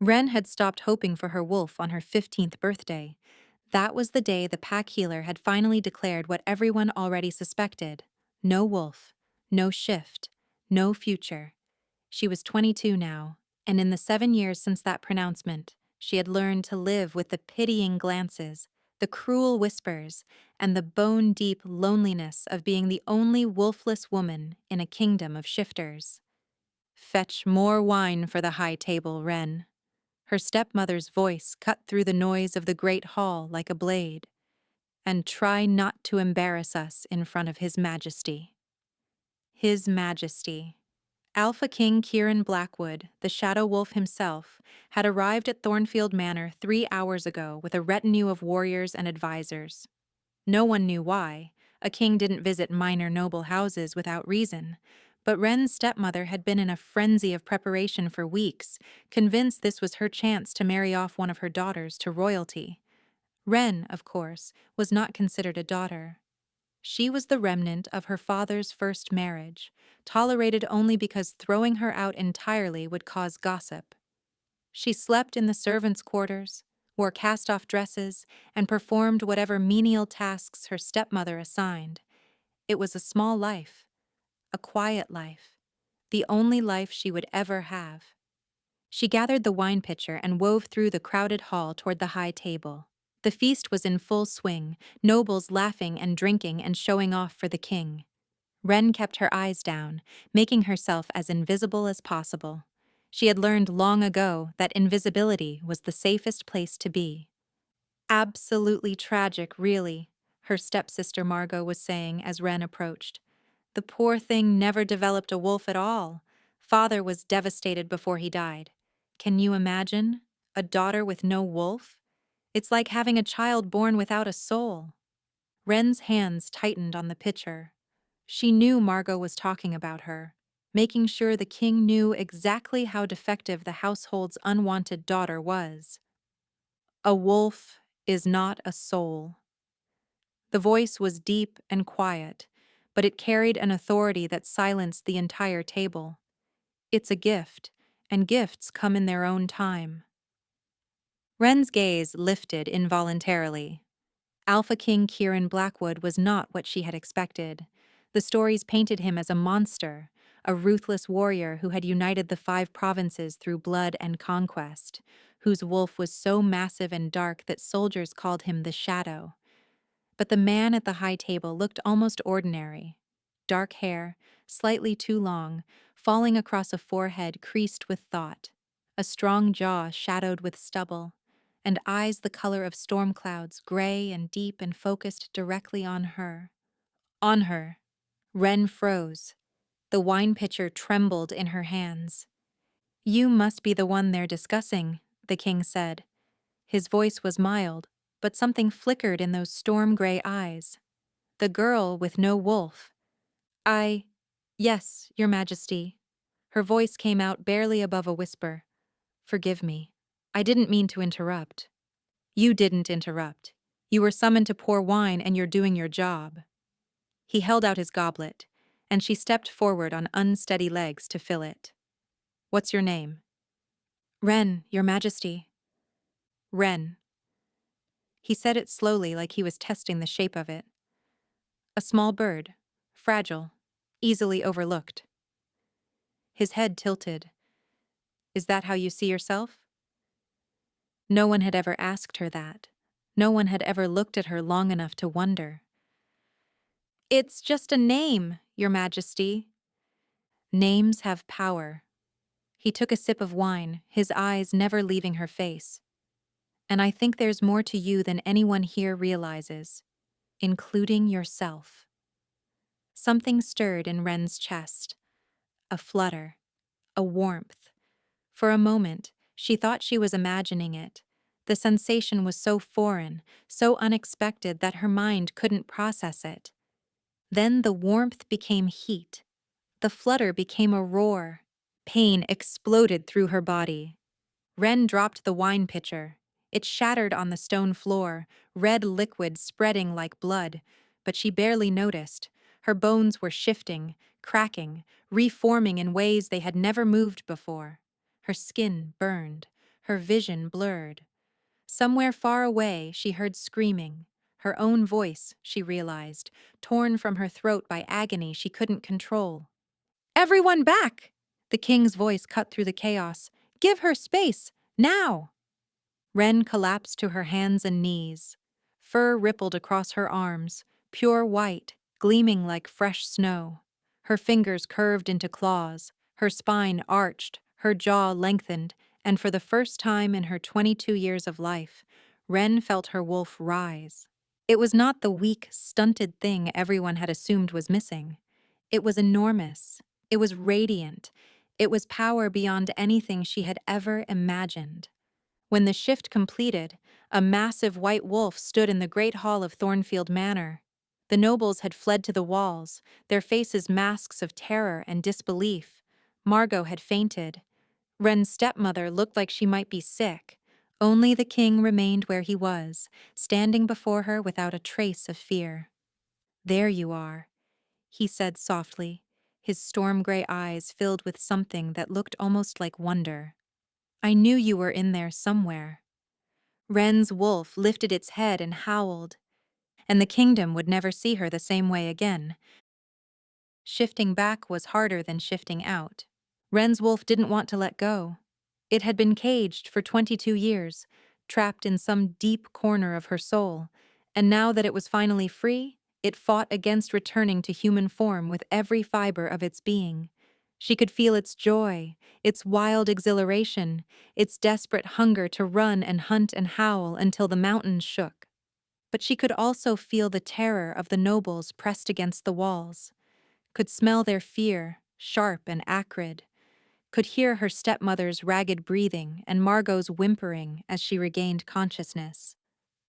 Wren had stopped hoping for her wolf on her 15th birthday. That was the day the pack healer had finally declared what everyone already suspected: no wolf, no shift, no future. She was 22 now, and in the 7 years since that pronouncement, she had learned to live with the pitying glances, the cruel whispers, and the bone-deep loneliness of being the only wolfless woman in a kingdom of shifters. Fetch more wine for the high table, Wren. Her stepmother's voice cut through the noise of the great hall like a blade. And try not to embarrass us in front of His Majesty. His Majesty. Alpha King Kieran Blackwood, the Shadow Wolf himself, had arrived at Thornfield Manor 3 hours ago with a retinue of warriors and advisors. No one knew why. A king didn't visit minor noble houses without reason. But Wren's stepmother had been in a frenzy of preparation for weeks, convinced this was her chance to marry off one of her daughters to royalty. Wren, of course, was not considered a daughter. She was the remnant of her father's first marriage, tolerated only because throwing her out entirely would cause gossip. She slept in the servants' quarters, wore cast-off dresses, and performed whatever menial tasks her stepmother assigned. It was a small life, a quiet life, the only life she would ever have. She gathered the wine pitcher and wove through the crowded hall toward the high table. The feast was in full swing, nobles laughing and drinking and showing off for the king. Wren kept her eyes down, making herself as invisible as possible. She had learned long ago that invisibility was the safest place to be. Absolutely tragic, really, her stepsister Margot was saying as Wren approached. The poor thing never developed a wolf at all. Father was devastated before he died. Can you imagine? A daughter with no wolf? It's like having a child born without a soul. Wren's hands tightened on the pitcher. She knew Margot was talking about her, making sure the king knew exactly how defective the household's unwanted daughter was. A wolf is not a soul. The voice was deep and quiet, but it carried an authority that silenced the entire table. It's a gift, and gifts come in their own time. Wren's gaze lifted involuntarily. Alpha King Kieran Blackwood was not what she had expected. The stories painted him as a monster, a ruthless warrior who had united the 5 provinces through blood and conquest, whose wolf was so massive and dark that soldiers called him the Shadow. But the man at the high table looked almost ordinary. Dark hair, slightly too long, falling across a forehead creased with thought, a strong jaw shadowed with stubble, and eyes the color of storm clouds, gray and deep and focused directly on her. On her. Wren froze. The wine pitcher trembled in her hands. "You must be the one they're discussing," the king said. His voice was mild, but something flickered in those storm-gray eyes. "The girl with no wolf." Yes, Your Majesty." Her voice came out barely above a whisper. "Forgive me. I didn't mean to interrupt." "You didn't interrupt. You were summoned to pour wine and you're doing your job." He held out his goblet, and she stepped forward on unsteady legs to fill it. "What's your name?" "Wren, Your Majesty." "Wren." He said it slowly, like he was testing the shape of it. "A small bird, fragile, easily overlooked." His head tilted. "Is that how you see yourself?" No one had ever asked her that. No one had ever looked at her long enough to wonder. "It's just a name, Your Majesty." Names have power. He took a sip of wine, his eyes never leaving her face. "And I think there's more to you than anyone here realizes, including yourself." Something stirred in Wren's chest. A flutter. A warmth. For a moment, she thought she was imagining it. The sensation was so foreign, so unexpected that her mind couldn't process it. Then the warmth became heat. The flutter became a roar. Pain exploded through her body. Wren dropped the wine pitcher. It shattered on the stone floor, red liquid spreading like blood, but she barely noticed. Her bones were shifting, cracking, reforming in ways they had never moved before. Her skin burned. her vision blurred. Somewhere far away, she heard screaming. Her own voice, she realized, torn from her throat by agony she couldn't control. "Everyone back!" The king's voice cut through the chaos. "Give her space! Now!" Wren collapsed to her hands and knees. Fur rippled across her arms, pure white, gleaming like fresh snow. Her fingers curved into claws, her spine arched, her jaw lengthened, and for the first time in her 22 years of life, Wren felt her wolf rise. It was not the weak, stunted thing everyone had assumed was missing. It was enormous. It was radiant. It was power beyond anything she had ever imagined. When the shift completed, a massive white wolf stood in the great hall of Thornfield Manor. The nobles had fled to the walls, their faces masks of terror and disbelief. Margot had fainted. Wren's stepmother looked like she might be sick. Only the king remained where he was, standing before her without a trace of fear. "There you are," he said softly, his storm-gray eyes filled with something that looked almost like wonder. "I knew you were in there somewhere." Wren's wolf lifted its head and howled, and the kingdom would never see her the same way again. Shifting back was harder than shifting out. Wren's wolf didn't want to let go. It had been caged for 22 years, trapped in some deep corner of her soul, and now that it was finally free, it fought against returning to human form with every fiber of its being. She could feel its joy, its wild exhilaration, its desperate hunger to run and hunt and howl until the mountains shook. But she could also feel the terror of the nobles pressed against the walls, could smell their fear, sharp and acrid, could hear her stepmother's ragged breathing and Margot's whimpering as she regained consciousness.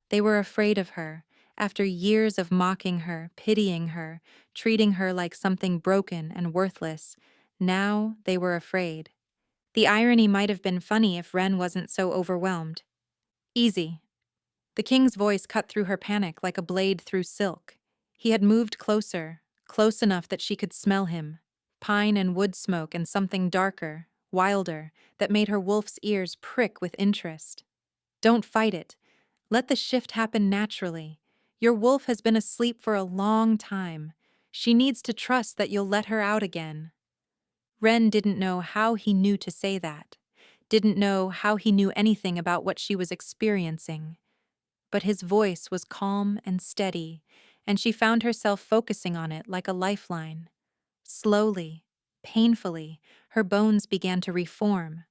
They were afraid of her, after years of mocking her, pitying her, treating her like something broken and worthless. Now they were afraid. The irony might have been funny if Wren wasn't so overwhelmed. "Easy." The king's voice cut through her panic like a blade through silk. He had moved closer, close enough that she could smell him. Pine and wood smoke and something darker, wilder, that made her wolf's ears prick with interest. "Don't fight it. Let the shift happen naturally. Your wolf has been asleep for a long time. She needs to trust that you'll let her out again." Wren didn't know how he knew to say that, didn't know how he knew anything about what she was experiencing. But his voice was calm and steady, and she found herself focusing on it like a lifeline. Slowly, painfully, her bones began to reform.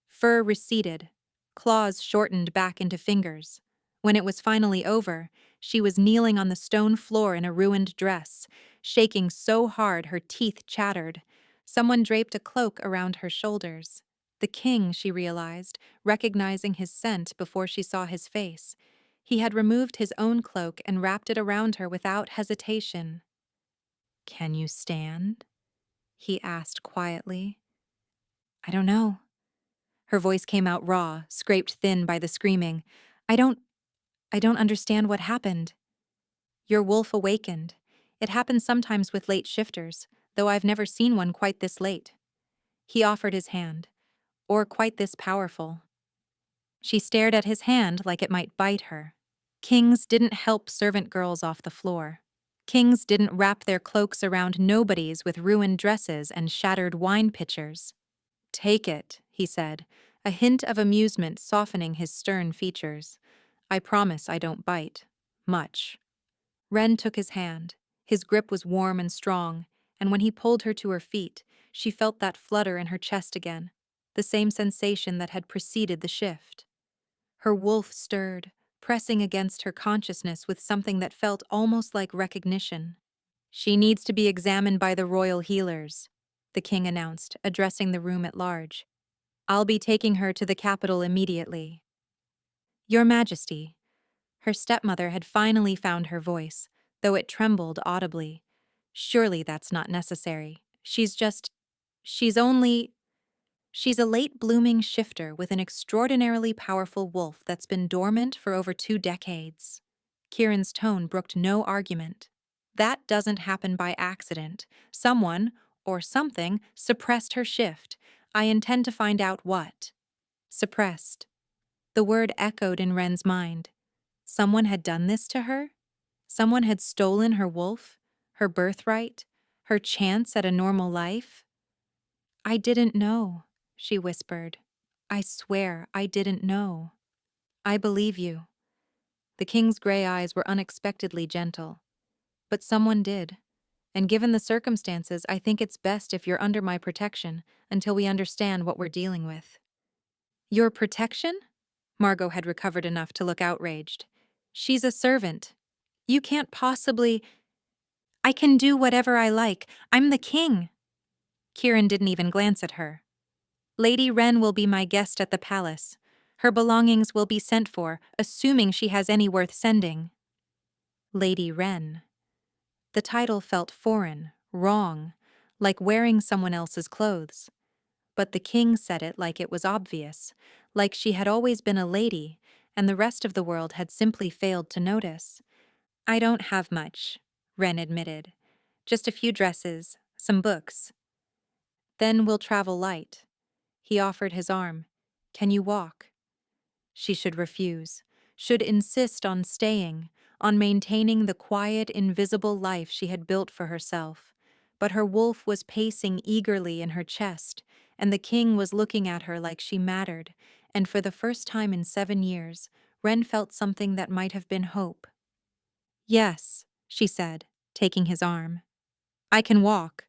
Fur receded, claws shortened back into fingers. When it was finally over, she was kneeling on the stone floor in a ruined dress, shaking so hard her teeth chattered. Someone draped a cloak around her shoulders. The king, she realized, recognizing his scent before she saw his face. He had removed his own cloak and wrapped it around her without hesitation. "Can you stand?" he asked quietly. "I don't know." Her voice came out raw, scraped thin by the screaming. I don't understand what happened." Your wolf awakened. It happens sometimes with late shifters, though I've never seen one quite this late. He offered his hand. Or quite this powerful. She stared at his hand like it might bite her. Kings didn't help servant girls off the floor. Kings didn't wrap their cloaks around nobodies with ruined dresses and shattered wine pitchers. "Take it," he said, a hint of amusement softening his stern features. "I promise I don't bite. Much." Wren took his hand. His grip was warm and strong, and when he pulled her to her feet, she felt that flutter in her chest again, the same sensation that had preceded the shift. Her wolf stirred, pressing against her consciousness with something that felt almost like recognition. "She needs to be examined by the royal healers," the king announced, addressing the room at large. "I'll be taking her to the capital immediately." "Your Majesty." Her stepmother had finally found her voice, though it trembled audibly. "Surely that's not necessary. She's only... She's a late-blooming shifter with an extraordinarily powerful wolf that's been dormant for over 2 decades." Kieran's tone brooked no argument. "That doesn't happen by accident. Someone, or something, suppressed her shift. I intend to find out what." Suppressed. The word echoed in Wren's mind. Someone had done this to her? Someone had stolen her wolf, her birthright, her chance at a normal life? I didn't know, she whispered. I swear I didn't know. I believe you. The king's gray eyes were unexpectedly gentle. But someone did. And given the circumstances, I think it's best if you're under my protection until we understand what we're dealing with. Your protection? Margot had recovered enough to look outraged. She's a servant. You can't possibly. I can do whatever I like. I'm the king. Kieran didn't even glance at her. Lady Wren will be my guest at the palace. Her belongings will be sent for, assuming she has any worth sending. Lady Wren. The title felt foreign, wrong, like wearing someone else's clothes. But the king said it like it was obvious, like she had always been a lady, and the rest of the world had simply failed to notice. I don't have much, Wren admitted. Just a few dresses, some books. Then we'll travel light. He offered his arm. Can you walk? She should refuse, should insist on staying, on maintaining the quiet, invisible life she had built for herself. But her wolf was pacing eagerly in her chest, and the king was looking at her like she mattered, and for the first time in 7 years, Wren felt something that might have been hope. Yes, she said, taking his arm. I can walk.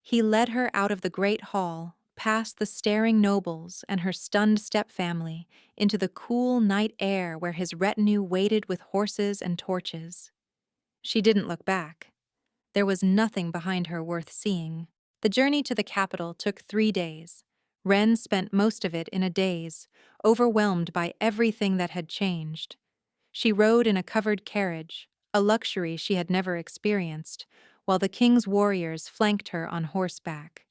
He led her out of the great hall, past the staring nobles and her stunned stepfamily, into the cool night air where his retinue waited with horses and torches. She didn't look back. There was nothing behind her worth seeing. The journey to the capital took 3 days. Wren spent most of it in a daze, overwhelmed by everything that had changed. She rode in a covered carriage, a luxury she had never experienced, while the king's warriors flanked her on horseback.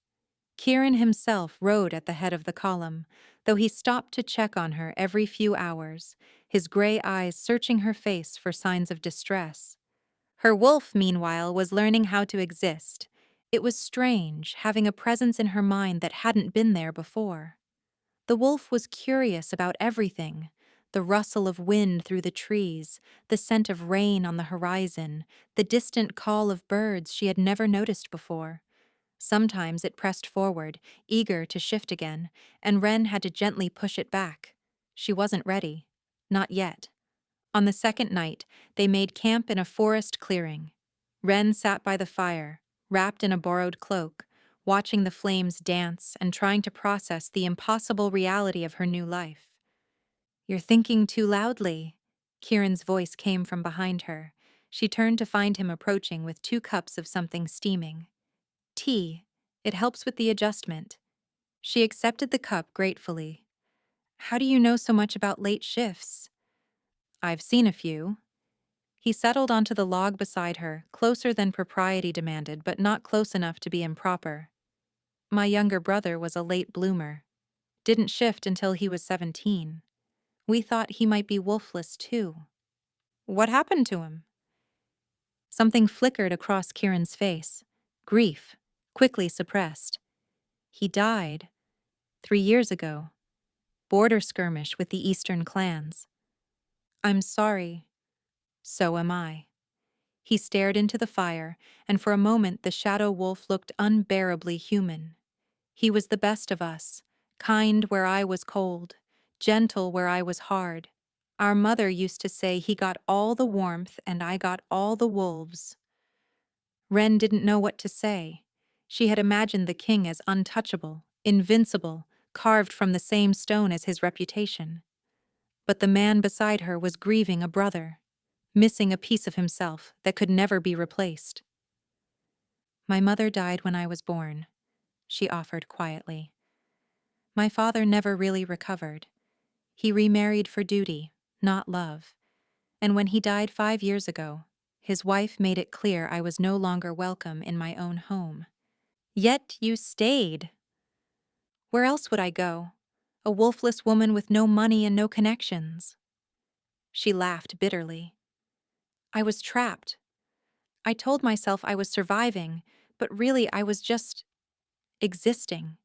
Kieran himself rode at the head of the column, though he stopped to check on her every few hours, his gray eyes searching her face for signs of distress. Her wolf, meanwhile, was learning how to exist. It was strange, having a presence in her mind that hadn't been there before. The wolf was curious about everything: the rustle of wind through the trees, the scent of rain on the horizon, the distant call of birds she had never noticed before. Sometimes it pressed forward, eager to shift again, and Wren had to gently push it back. She wasn't ready. Not yet. On the second night, they made camp in a forest clearing. Wren sat by the fire, wrapped in a borrowed cloak, watching the flames dance and trying to process the impossible reality of her new life. You're thinking too loudly. Kieran's voice came from behind her. She turned to find him approaching with 2 cups of something steaming. Tea. It helps with the adjustment. She accepted the cup gratefully. How do you know so much about late shifts? I've seen a few. He settled onto the log beside her, closer than propriety demanded, but not close enough to be improper. My younger brother was a late bloomer. Didn't shift until he was 17. We thought he might be wolfless too. What happened to him? Something flickered across Kieran's face. Grief, quickly suppressed. He died 3 years ago. Border skirmish with the Eastern clans. I'm sorry. So am I. He stared into the fire, and for a moment the shadow wolf looked unbearably human. He was the best of us, kind where I was cold, gentle where I was hard. Our mother used to say he got all the warmth and I got all the wolves. Wren didn't know what to say. She had imagined the king as untouchable, invincible, carved from the same stone as his reputation. But the man beside her was grieving a brother, missing a piece of himself that could never be replaced. My mother died when I was born, she offered quietly. My father never really recovered. He remarried for duty, not love. And when he died 5 years ago, his wife made it clear I was no longer welcome in my own home. Yet you stayed. Where else would I go? A wolfless woman with no money and no connections. She laughed bitterly. I was trapped. I told myself I was surviving, but really I was just existing,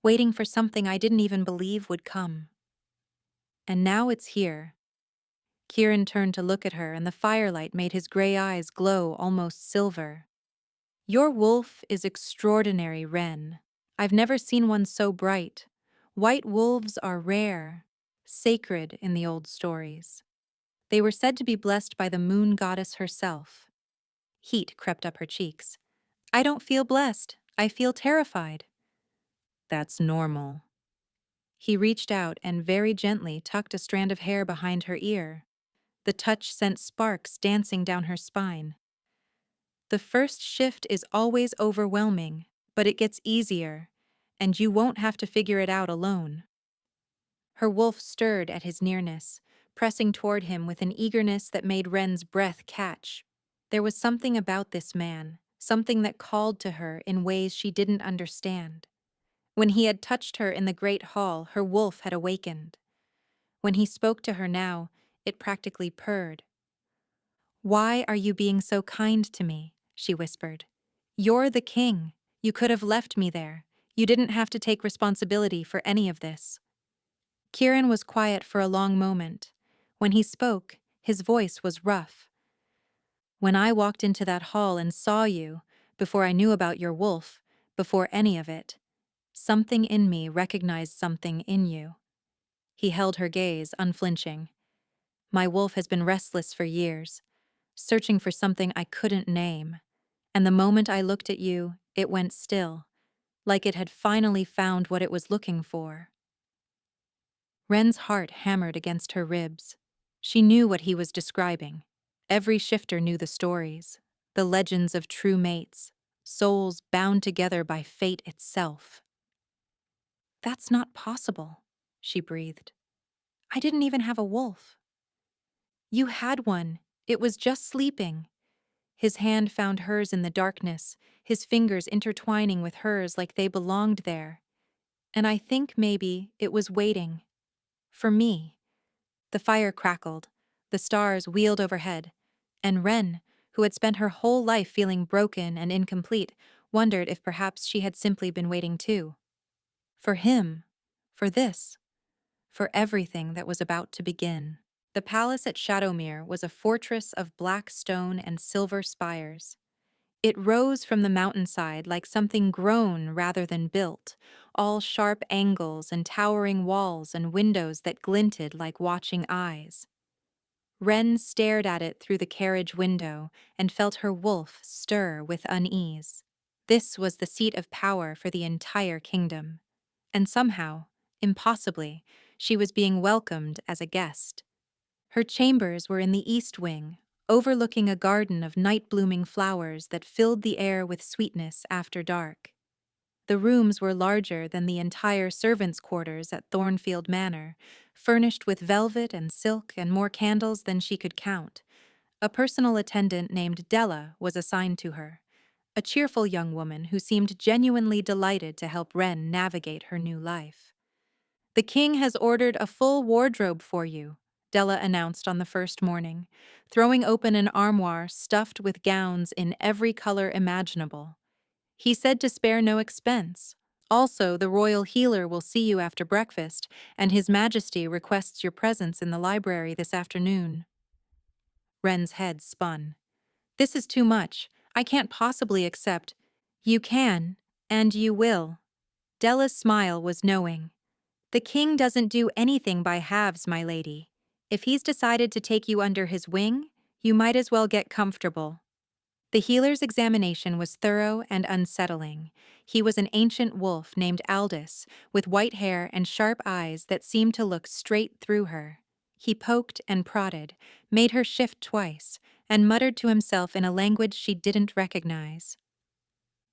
waiting for something I didn't even believe would come. And now it's here. Kieran turned to look at her, and the firelight made his gray eyes glow almost silver. Your wolf is extraordinary, Wren. I've never seen one so bright. White wolves are rare, sacred in the old stories. They were said to be blessed by the moon goddess herself. Heat crept up her cheeks. I don't feel blessed. I feel terrified. That's normal. He reached out and very gently tucked a strand of hair behind her ear. The touch sent sparks dancing down her spine. The first shift is always overwhelming, but it gets easier, and you won't have to figure it out alone. Her wolf stirred at his nearness, pressing toward him with an eagerness that made Wren's breath catch. There was something about this man, something that called to her in ways she didn't understand. When he had touched her in the great hall, her wolf had awakened. When he spoke to her now, it practically purred. "Why are you being so kind to me?" she whispered. "You're the king. You could have left me there. You didn't have to take responsibility for any of this." Kieran was quiet for a long moment. When he spoke, his voice was rough. "When I walked into that hall and saw you, before I knew about your wolf, before any of it, something in me recognized something in you." He held her gaze, unflinching. "My wolf has been restless for years, searching for something I couldn't name. And the moment I looked at you, it went still, like it had finally found what it was looking for." Wren's heart hammered against her ribs. She knew what he was describing. Every shifter knew the stories, the legends of true mates, souls bound together by fate itself. "That's not possible," she breathed. "I didn't even have a wolf." "You had one. It was just sleeping." His hand found hers in the darkness, his fingers intertwining with hers like they belonged there. "And I think maybe it was waiting. For me." The fire crackled, the stars wheeled overhead, and Wren, who had spent her whole life feeling broken and incomplete, wondered if perhaps she had simply been waiting too. For him, for this, for everything that was about to begin. The palace at Shadowmere was a fortress of black stone and silver spires. It rose from the mountainside like something grown rather than built, all sharp angles and towering walls and windows that glinted like watching eyes. Wren stared at it through the carriage window and felt her wolf stir with unease. This was the seat of power for the entire kingdom. And somehow, impossibly, she was being welcomed as a guest. Her chambers were in the east wing, overlooking a garden of night-blooming flowers that filled the air with sweetness after dark. The rooms were larger than the entire servants' quarters at Thornfield Manor, furnished with velvet and silk and more candles than she could count. A personal attendant named Della was assigned to her, a cheerful young woman who seemed genuinely delighted to help Wren navigate her new life. "The king has ordered a full wardrobe for you," Della announced on the first morning, throwing open an armoire stuffed with gowns in every color imaginable. "He said to spare no expense. Also, the royal healer will see you after breakfast, and His Majesty requests your presence in the library this afternoon." Wren's head spun. "This is too much. I can't possibly accept." "You can, and you will." Della's smile was knowing. "The king doesn't do anything by halves, my lady. If he's decided to take you under his wing, you might as well get comfortable." The healer's examination was thorough and unsettling. He was an ancient wolf named Aldous, with white hair and sharp eyes that seemed to look straight through her. He poked and prodded, made her shift twice, and muttered to himself in a language she didn't recognize.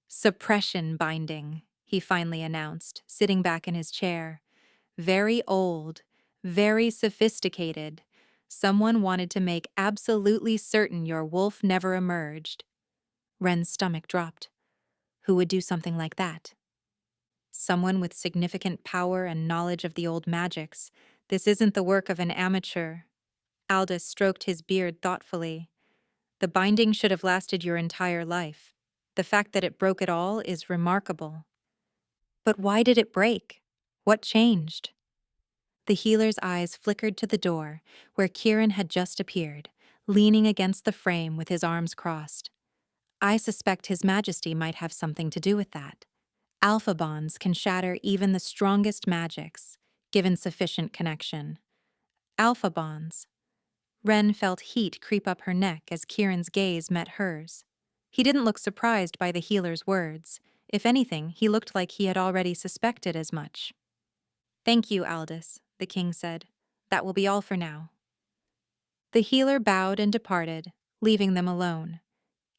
"Suppression binding," he finally announced, sitting back in his chair. "Very old, very sophisticated. Someone wanted to make absolutely certain your wolf never emerged." Wren's stomach dropped. Who would do something like that? Someone with significant power and knowledge of the old magics. This isn't the work of an amateur. Aldous stroked his beard thoughtfully. "The binding should have lasted your entire life. The fact that it broke at all is remarkable." "But why did it break? What changed?" The healer's eyes flickered to the door, where Kieran had just appeared, leaning against the frame with his arms crossed. I suspect His Majesty might have something to do with that. Alpha bonds can shatter even the strongest magics, given sufficient connection. Alpha bonds. Ren felt heat creep up her neck as Kieran's gaze met hers. He didn't look surprised by the healer's words. If anything, he looked like he had already suspected as much. "Thank you, Aldous," the king said. "That will be all for now." The healer bowed and departed, leaving them alone.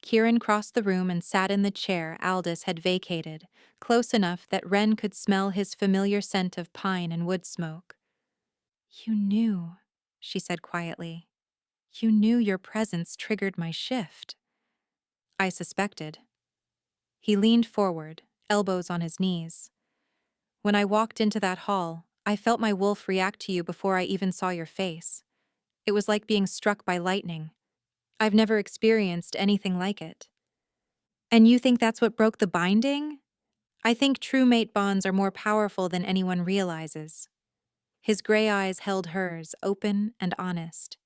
Kieran crossed the room and sat in the chair Aldous had vacated, close enough that Ren could smell his familiar scent of pine and wood smoke. "You knew," she said quietly. "You knew your presence triggered my shift." "I suspected." He leaned forward, elbows on his knees. "When I walked into that hall, I felt my wolf react to you before I even saw your face. It was like being struck by lightning. I've never experienced anything like it." "And you think that's what broke the binding?" "I think true mate bonds are more powerful than anyone realizes." His gray eyes held hers, open and honest.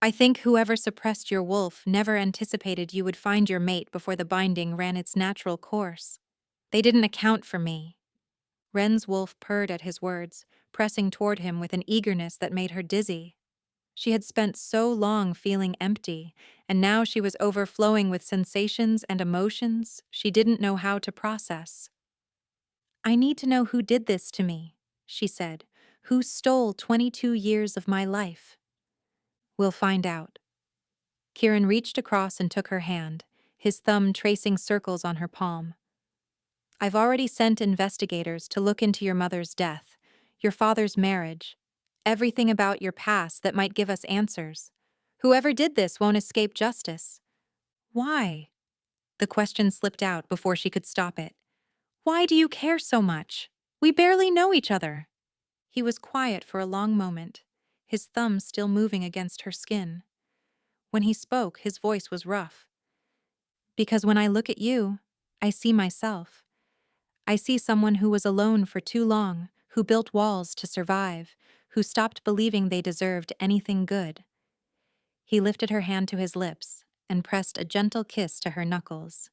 "I think whoever suppressed your wolf never anticipated you would find your mate before the binding ran its natural course. They didn't account for me." Ren's wolf purred at his words, pressing toward him with an eagerness that made her dizzy. She had spent so long feeling empty, and now she was overflowing with sensations and emotions she didn't know how to process. "I need to know who did this to me," she said. "Who stole 22 years of my life?" "We'll find out." Kieran reached across and took her hand, his thumb tracing circles on her palm. "I've already sent investigators to look into your mother's death, your father's marriage, everything about your past that might give us answers. Whoever did this won't escape justice." "Why?" The question slipped out before she could stop it. "Why do you care so much? We barely know each other." He was quiet for a long moment, his thumb still moving against her skin. When he spoke, his voice was rough. "Because when I look at you, I see myself. I see someone who was alone for too long, who built walls to survive, who stopped believing they deserved anything good." He lifted her hand to his lips and pressed a gentle kiss to her knuckles.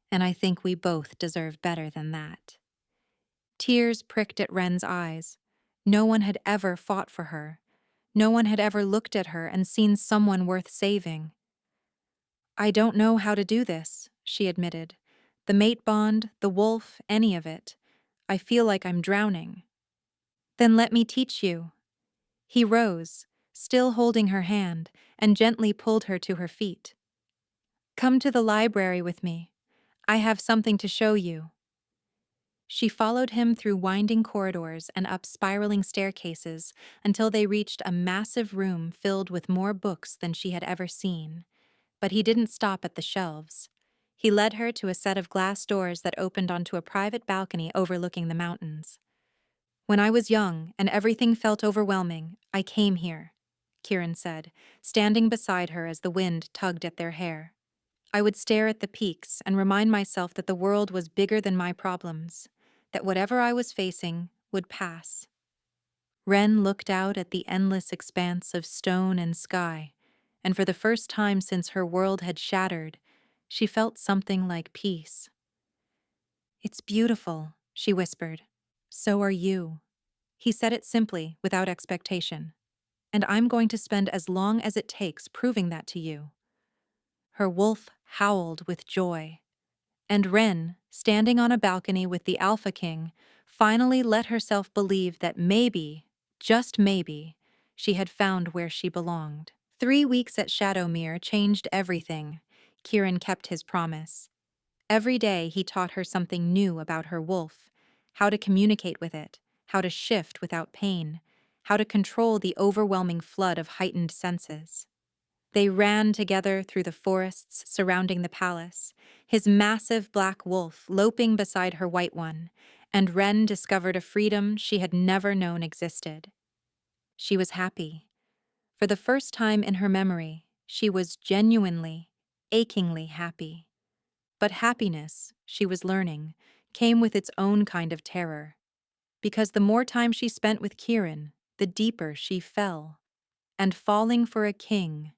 "And I think we both deserve better than that." Tears pricked at Ren's eyes. No one had ever fought for her. No one had ever looked at her and seen someone worth saving. "I don't know how to do this," she admitted. "The mate bond, the wolf, any of it. I feel like I'm drowning." "Then let me teach you." He rose, still holding her hand, and gently pulled her to her feet. "Come to the library with me. I have something to show you." She followed him through winding corridors and up spiraling staircases until they reached a massive room filled with more books than she had ever seen. But he didn't stop at the shelves. He led her to a set of glass doors that opened onto a private balcony overlooking the mountains. "When I was young and everything felt overwhelming, I came here," Kieran said, standing beside her as the wind tugged at their hair. "I would stare at the peaks and remind myself that the world was bigger than my problems, that whatever I was facing would pass." Ren looked out at the endless expanse of stone and sky, and for the first time since her world had shattered, she felt something like peace. "It's beautiful," she whispered. "So are you." He said it simply, without expectation. "And I'm going to spend as long as it takes proving that to you." Her wolf howled with joy. And Ren, standing on a balcony with the Alpha King, finally let herself believe that maybe, just maybe, she had found where she belonged. 3 weeks at Shadowmere changed everything. Kieran kept his promise. Every day he taught her something new about her wolf, how to communicate with it, how to shift without pain, how to control the overwhelming flood of heightened senses. They ran together through the forests surrounding the palace, his massive black wolf loping beside her white one, and Ren discovered a freedom she had never known existed. She was happy. For the first time in her memory, she was genuinely, achingly happy. But happiness, she was learning, came with its own kind of terror. Because the more time she spent with Kieran, the deeper she fell. And falling for a king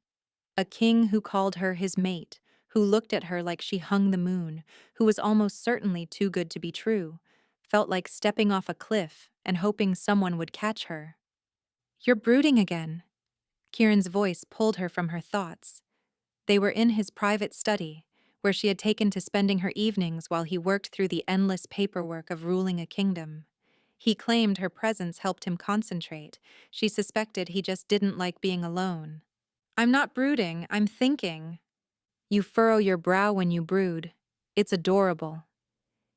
who called her his mate, who looked at her like she hung the moon, who was almost certainly too good to be true, felt like stepping off a cliff and hoping someone would catch her. You're brooding again. Kieran's voice pulled her from her thoughts. They were in his private study, where she had taken to spending her evenings while he worked through the endless paperwork of ruling a kingdom. He claimed her presence helped him concentrate. She suspected he just didn't like being alone. I'm not brooding, I'm thinking. You furrow your brow when you brood. It's adorable.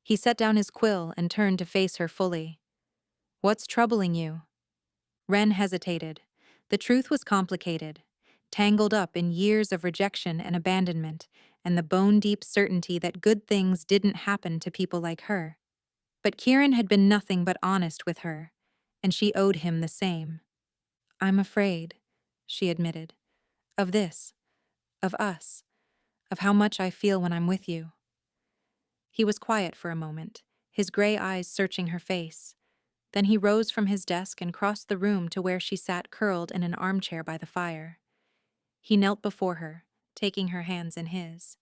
He set down his quill and turned to face her fully. What's troubling you? Ren hesitated. The truth was complicated, tangled up in years of rejection and abandonment, and the bone-deep certainty that good things didn't happen to people like her. But Kieran had been nothing but honest with her, and she owed him the same. I'm afraid, she admitted, of this, of us, of how much I feel when I'm with you. He was quiet for a moment, his gray eyes searching her face. Then he rose from his desk and crossed the room to where she sat curled in an armchair by the fire. He knelt before her, taking her hands in his.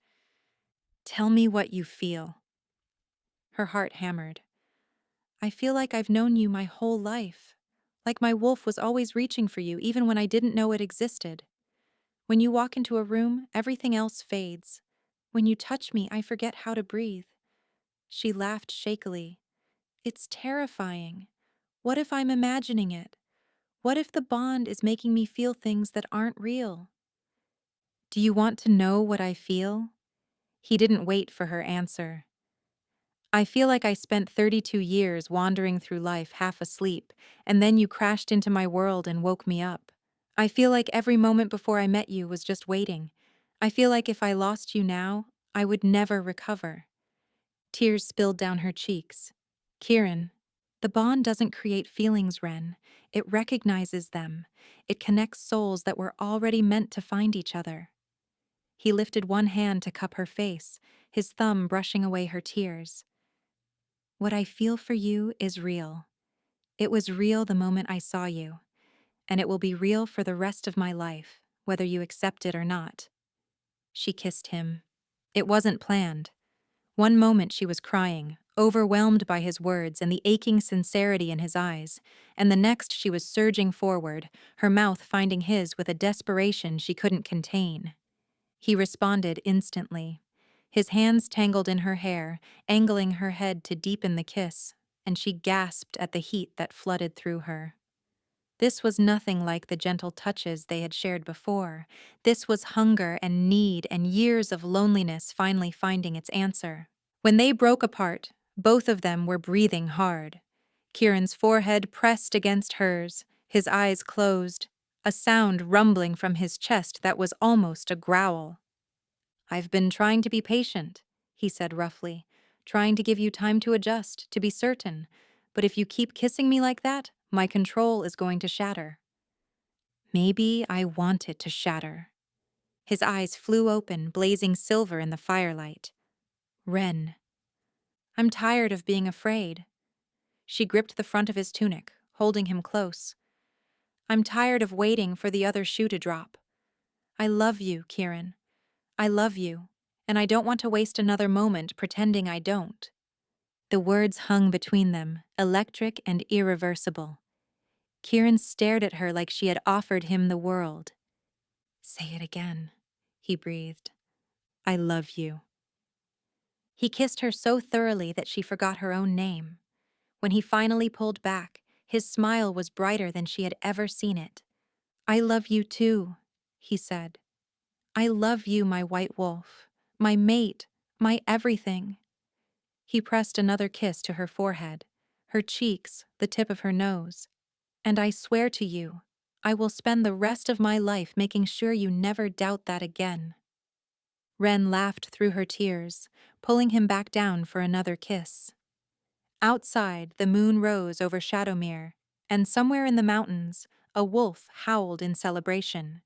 Tell me what you feel. Her heart hammered. I feel like I've known you my whole life. Like my wolf was always reaching for you even when I didn't know it existed. When you walk into a room, everything else fades. When you touch me, I forget how to breathe. She laughed shakily. It's terrifying. What if I'm imagining it? What if the bond is making me feel things that aren't real? Do you want to know what I feel? He didn't wait for her answer. I feel like I spent 32 years wandering through life half asleep, and then you crashed into my world and woke me up. I feel like every moment before I met you was just waiting. I feel like if I lost you now, I would never recover. Tears spilled down her cheeks. Kieran, the bond doesn't create feelings, Ren. It recognizes them. It connects souls that were already meant to find each other. He lifted one hand to cup her face, his thumb brushing away her tears. What I feel for you is real. It was real the moment I saw you, and it will be real for the rest of my life, whether you accept it or not. She kissed him. It wasn't planned. One moment she was crying, overwhelmed by his words and the aching sincerity in his eyes, and the next she was surging forward, her mouth finding his with a desperation she couldn't contain. He responded instantly. His hands tangled in her hair, angling her head to deepen the kiss, and she gasped at the heat that flooded through her. This was nothing like the gentle touches they had shared before. This was hunger and need and years of loneliness finally finding its answer. When they broke apart, both of them were breathing hard. Kieran's forehead pressed against hers, his eyes closed, a sound rumbling from his chest that was almost a growl. I've been trying to be patient, he said roughly, trying to give you time to adjust, to be certain. But if you keep kissing me like that, my control is going to shatter. Maybe I want it to shatter. His eyes flew open, blazing silver in the firelight. Ren. I'm tired of being afraid. She gripped the front of his tunic, holding him close. I'm tired of waiting for the other shoe to drop. I love you, Kieran. I love you, and I don't want to waste another moment pretending I don't. The words hung between them, electric and irreversible. Kieran stared at her like she had offered him the world. Say it again, he breathed. I love you. He kissed her so thoroughly that she forgot her own name. When he finally pulled back, his smile was brighter than she had ever seen it. I love you too, he said. I love you, my white wolf, my mate, my everything. He pressed another kiss to her forehead, her cheeks, the tip of her nose. And I swear to you, I will spend the rest of my life making sure you never doubt that again. Ren laughed through her tears, pulling him back down for another kiss. Outside, the moon rose over Shadowmere, and somewhere in the mountains, a wolf howled in celebration.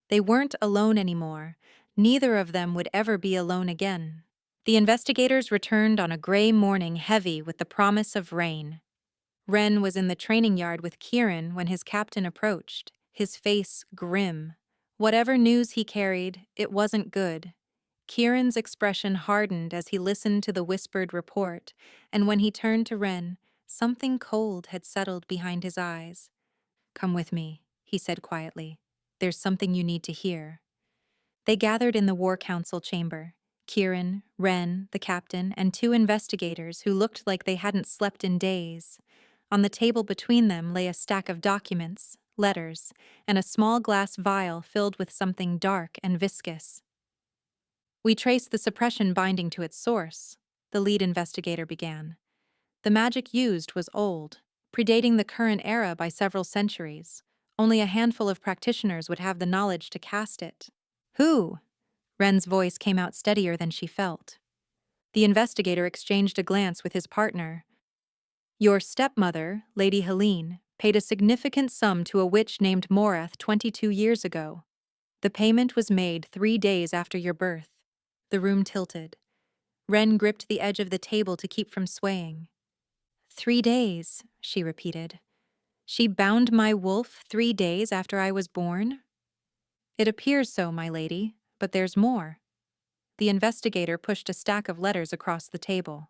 They weren't alone anymore. Neither of them would ever be alone again. The investigators returned on a gray morning heavy with the promise of rain. Ren was in the training yard with Kieran when his captain approached, his face grim. Whatever news he carried, it wasn't good. Kieran's expression hardened as he listened to the whispered report, and when he turned to Ren, something cold had settled behind his eyes. "Come with me," he said quietly. "There's something you need to hear." They gathered in the War Council chamber. Kieran, Ren, the captain, and two investigators who looked like they hadn't slept in days. On the table between them lay a stack of documents, letters, and a small glass vial filled with something dark and viscous. "We traced the suppression binding to its source," the lead investigator began. "The magic used was old, predating the current era by several centuries. Only a handful of practitioners would have the knowledge to cast it." "Who?" Ren's voice came out steadier than she felt. The investigator exchanged a glance with his partner. "Your stepmother, Lady Helene, paid a significant sum to a witch named Morath 22 years ago. The payment was made 3 days after your birth." The room tilted. Ren gripped the edge of the table to keep from swaying. 3 days, she repeated. "She bound my wolf 3 days after I was born?" "It appears so, my lady, but there's more." The investigator pushed a stack of letters across the table.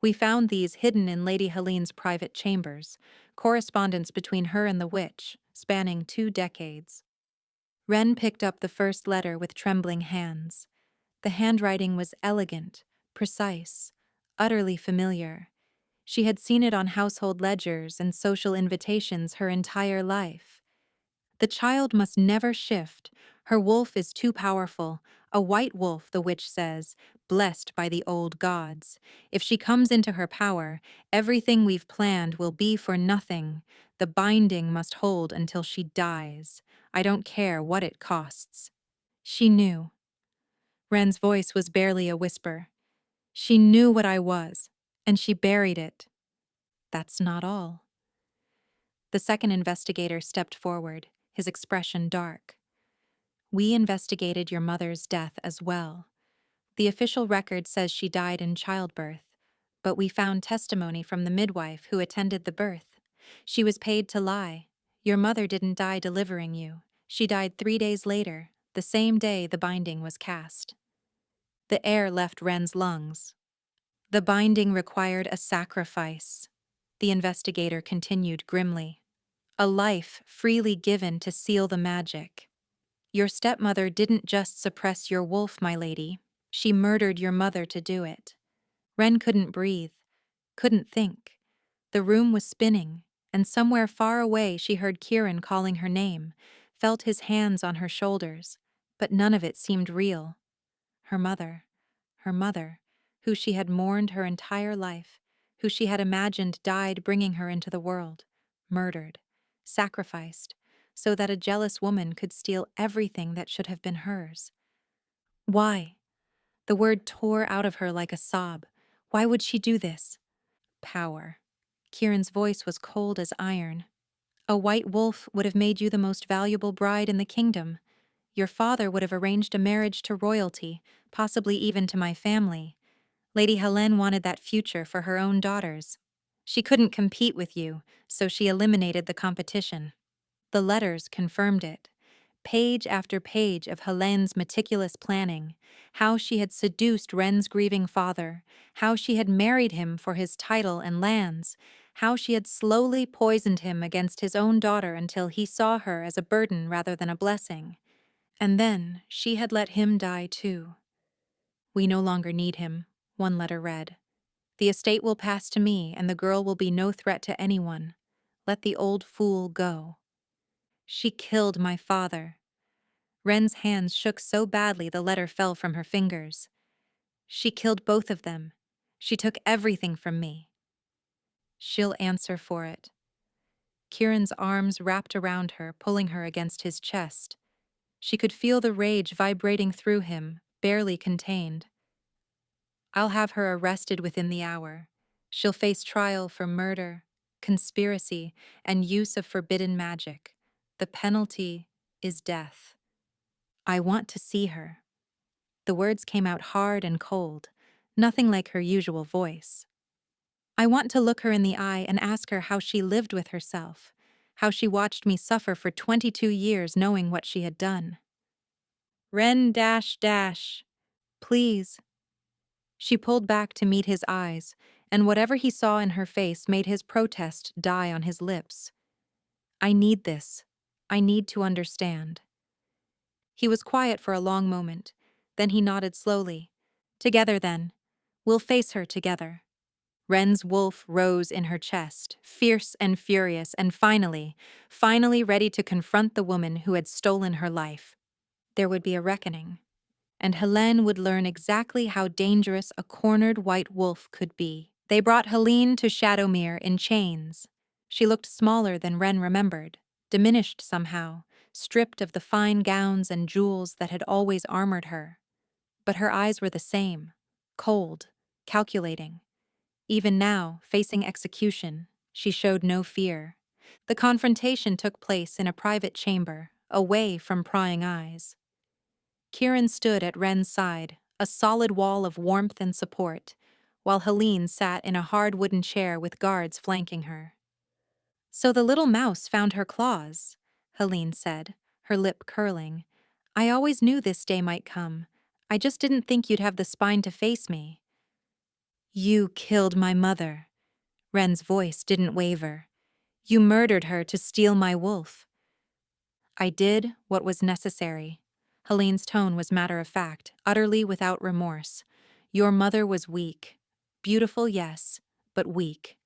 "We found these hidden in Lady Helene's private chambers, correspondence between her and the witch, spanning 2 decades." Ren picked up the first letter with trembling hands. The handwriting was elegant, precise, utterly familiar. She had seen it on household ledgers and social invitations her entire life. "The child must never shift. Her wolf is too powerful. A white wolf, the witch says, blessed by the old gods. If she comes into her power, everything we've planned will be for nothing. The binding must hold until she dies. I don't care what it costs." She knew. Ren's voice was barely a whisper. "She knew what I was, and she buried it." "That's not all." The second investigator stepped forward, his expression dark. "We investigated your mother's death as well. The official record says she died in childbirth, but we found testimony from the midwife who attended the birth. She was paid to lie. Your mother didn't die delivering you. She died 3 days later, the same day the binding was cast." The air left Ren's lungs. "The binding required a sacrifice," the investigator continued grimly. "A life freely given to seal the magic. Your stepmother didn't just suppress your wolf, my lady. She murdered your mother to do it." Ren couldn't breathe, couldn't think. The room was spinning, and somewhere far away she heard Kieran calling her name, felt his hands on her shoulders, but none of it seemed real. Her mother, who she had mourned her entire life, who she had imagined died bringing her into the world, murdered, sacrificed, so that a jealous woman could steal everything that should have been hers. Why? The word tore out of her like a sob. Why would she do this? Power. Kieran's voice was cold as iron. "A white wolf would have made you the most valuable bride in the kingdom. Your father would have arranged a marriage to royalty, possibly even to my family. Lady Helene wanted that future for her own daughters. She couldn't compete with you, so she eliminated the competition." The letters confirmed it. Page after page of Helene's meticulous planning, how she had seduced Ren's grieving father, how she had married him for his title and lands, how she had slowly poisoned him against his own daughter until he saw her as a burden rather than a blessing. And then she had let him die too. "We no longer need him," one letter read. "The estate will pass to me, and the girl will be no threat to anyone. Let the old fool go." "She killed my father." Ren's hands shook so badly the letter fell from her fingers. "She killed both of them. She took everything from me. She'll answer for it." Kieran's arms wrapped around her, pulling her against his chest. She could feel the rage vibrating through him, barely contained. "I'll have her arrested within the hour. She'll face trial for murder, conspiracy, and use of forbidden magic. The penalty is death. I want to see her." The words came out hard and cold, nothing like her usual voice. I want to look her in the eye and ask her how she lived with herself, how she watched me suffer for 22 years knowing what she had done. Ren dash dash. Please. She pulled back to meet his eyes, and whatever he saw in her face made his protest die on his lips. I need this. I need to understand. He was quiet for a long moment. Then he nodded slowly. Together, then. We'll face her together. Ren's wolf rose in her chest, fierce and furious, and finally ready to confront the woman who had stolen her life. There would be a reckoning, and Helene would learn exactly how dangerous a cornered white wolf could be. They brought Helene to Shadowmere in chains. She looked smaller than Ren remembered, diminished somehow, stripped of the fine gowns and jewels that had always armored her. But her eyes were the same, cold, calculating. Even now, facing execution, she showed no fear. The confrontation took place in a private chamber, away from prying eyes. Kieran stood at Ren's side, a solid wall of warmth and support, while Helene sat in a hard wooden chair with guards flanking her. So the little mouse found her claws, Helene said, her lip curling. I always knew this day might come. I just didn't think you'd have the spine to face me. You killed my mother. Ren's voice didn't waver. You murdered her to steal my wolf. I did what was necessary. Helene's tone was matter-of-fact, utterly without remorse. Your mother was weak. Beautiful, yes, but weak.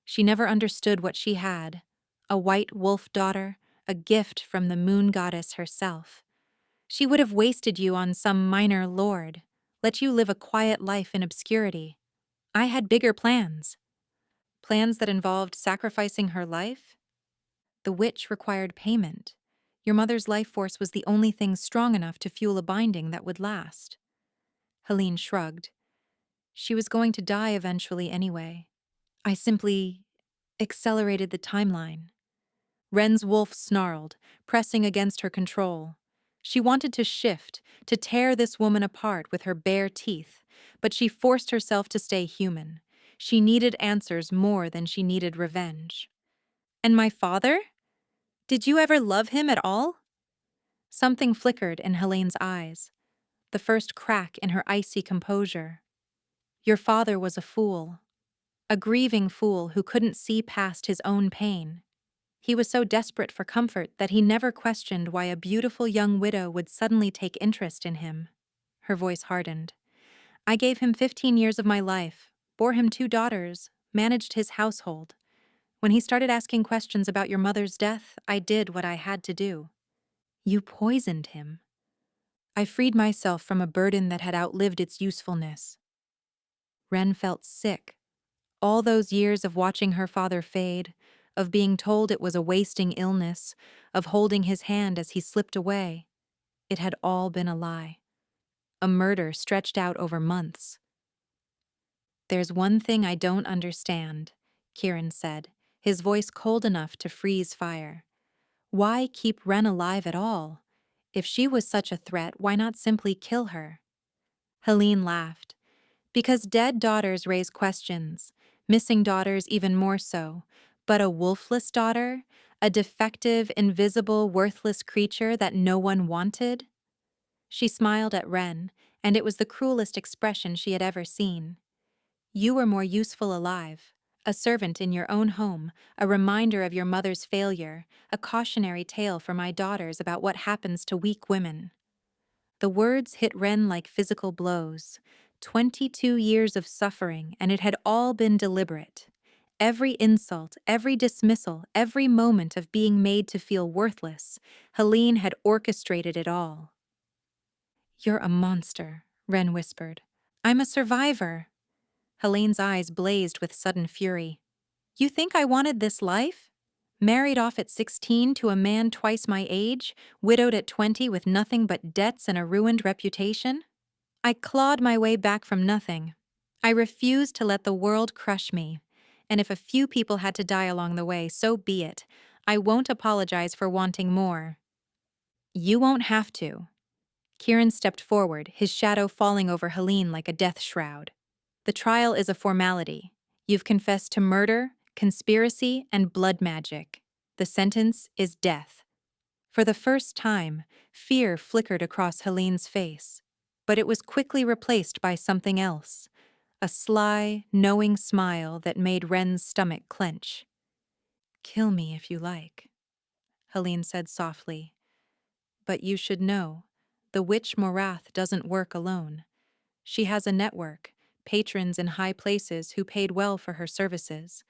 She never understood what she had. A white wolf daughter, a gift from the moon goddess herself. She would have wasted you on some minor lord, let you live a quiet life in obscurity. I had bigger plans. Plans that involved sacrificing her life? The witch required payment. Your mother's life force was the only thing strong enough to fuel a binding that would last. Helene shrugged. She was going to die eventually anyway. I simply accelerated the timeline. Ren's wolf snarled, pressing against her control. She wanted to shift, to tear this woman apart with her bare teeth, but she forced herself to stay human. She needed answers more than she needed revenge. And my father? Did you ever love him at all? Something flickered in Helene's eyes, the first crack in her icy composure. Your father was a fool. A grieving fool who couldn't see past his own pain. He was so desperate for comfort that he never questioned why a beautiful young widow would suddenly take interest in him. Her voice hardened. I gave him 15 years of my life, bore him 2 daughters, managed his household. When he started asking questions about your mother's death, I did what I had to do. You poisoned him. I freed myself from a burden that had outlived its usefulness. Ren felt sick. All those years of watching her father fade, of being told it was a wasting illness, of holding his hand as he slipped away, it had all been a lie. A murder stretched out over months. There's one thing I don't understand, Kieran said, his voice cold enough to freeze fire. Why keep Ren alive at all? If she was such a threat, why not simply kill her? Helene laughed. Because dead daughters raise questions, missing daughters even more so. But a wolfless daughter? A defective, invisible, worthless creature that no one wanted? She smiled at Ren, and it was the cruelest expression she had ever seen. You were more useful alive. A servant in your own home, a reminder of your mother's failure, a cautionary tale for my daughters about what happens to weak women. The words hit Ren like physical blows. 22 years of suffering, and it had all been deliberate. Every insult, every dismissal, every moment of being made to feel worthless, Helene had orchestrated it all. You're a monster, Ren whispered. I'm a survivor. Helene's eyes blazed with sudden fury. You think I wanted this life? Married off at 16 to a man twice my age, widowed at 20 with nothing but debts and a ruined reputation? I clawed my way back from nothing. I refused to let the world crush me. And if a few people had to die along the way, so be it. I won't apologize for wanting more. You won't have to. Kieran stepped forward, his shadow falling over Helene like a death shroud. The trial is a formality. You've confessed to murder, conspiracy, and blood magic. The sentence is death. For the first time, fear flickered across Helene's face, but it was quickly replaced by something else, a sly, knowing smile that made Ren's stomach clench. "Kill me if you like," Helene said softly. "But you should know, the witch Morath doesn't work alone. She has a network, patrons in high places who paid well for her services,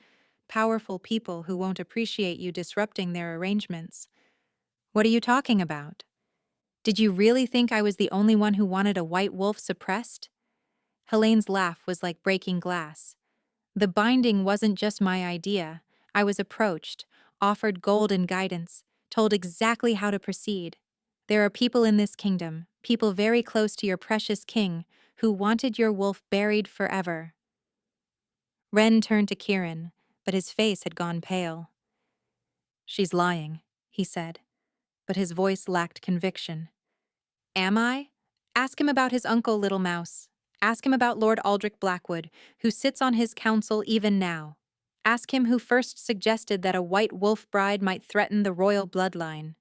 powerful people who won't appreciate you disrupting their arrangements." "What are you talking about? Did you really think I was the only one who wanted a white wolf suppressed?" Helene's laugh was like breaking glass. "The binding wasn't just my idea. I was approached, offered golden guidance, told exactly how to proceed. There are people in this kingdom, people very close to your precious king, who wanted your wolf buried forever." Ren turned to Kieran, but his face had gone pale. "She's lying," he said, but his voice lacked conviction. "Am I? Ask him about his uncle, Little Mouse. Ask him about Lord Aldrich Blackwood, who sits on his council even now. Ask him who first suggested that a white wolf bride might threaten the royal bloodline."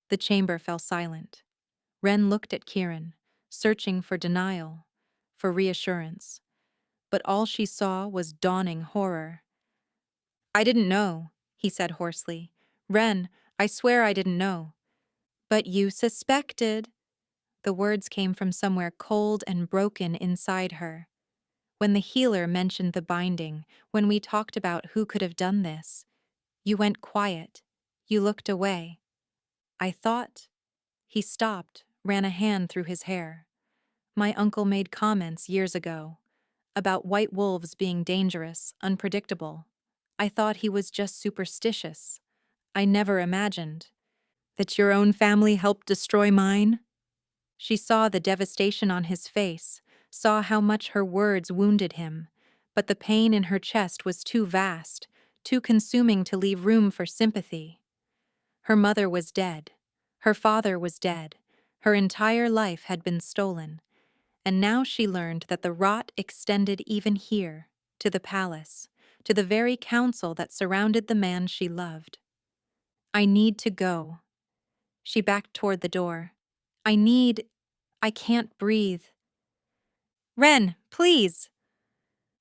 The chamber fell silent. Ren looked at Kieran, searching for denial, for reassurance. But all she saw was dawning horror. "I didn't know," he said hoarsely. "Ren, I swear I didn't know." "But you suspected." The words came from somewhere cold and broken inside her. "When the healer mentioned the binding, when we talked about who could have done this, you went quiet. You looked away. I thought—" He stopped, ran a hand through his hair. "My uncle made comments years ago about white wolves being dangerous, unpredictable. I thought he was just superstitious. I never imagined—" "That your own family helped destroy mine?" She saw the devastation on his face, saw how much her words wounded him, but the pain in her chest was too vast, too consuming to leave room for sympathy. Her mother was dead. Her father was dead. Her entire life had been stolen. And now she learned that the rot extended even here, to the palace, to the very council that surrounded the man she loved. "I need to go." She backed toward the door. I can't breathe." "Ren, please!"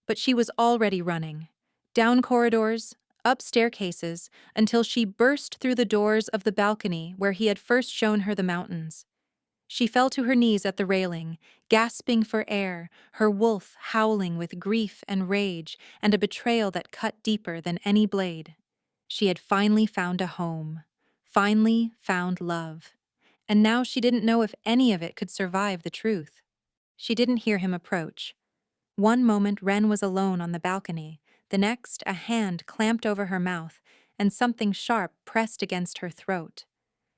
But she was already running, down corridors, up staircases, until she burst through the doors of the balcony where he had first shown her the mountains. She fell to her knees at the railing, gasping for air, her wolf howling with grief and rage and a betrayal that cut deeper than any blade. She had finally found a home, finally found love. And now she didn't know if any of it could survive the truth. She didn't hear him approach. One moment Ren was alone on the balcony, the next a hand clamped over her mouth and something sharp pressed against her throat.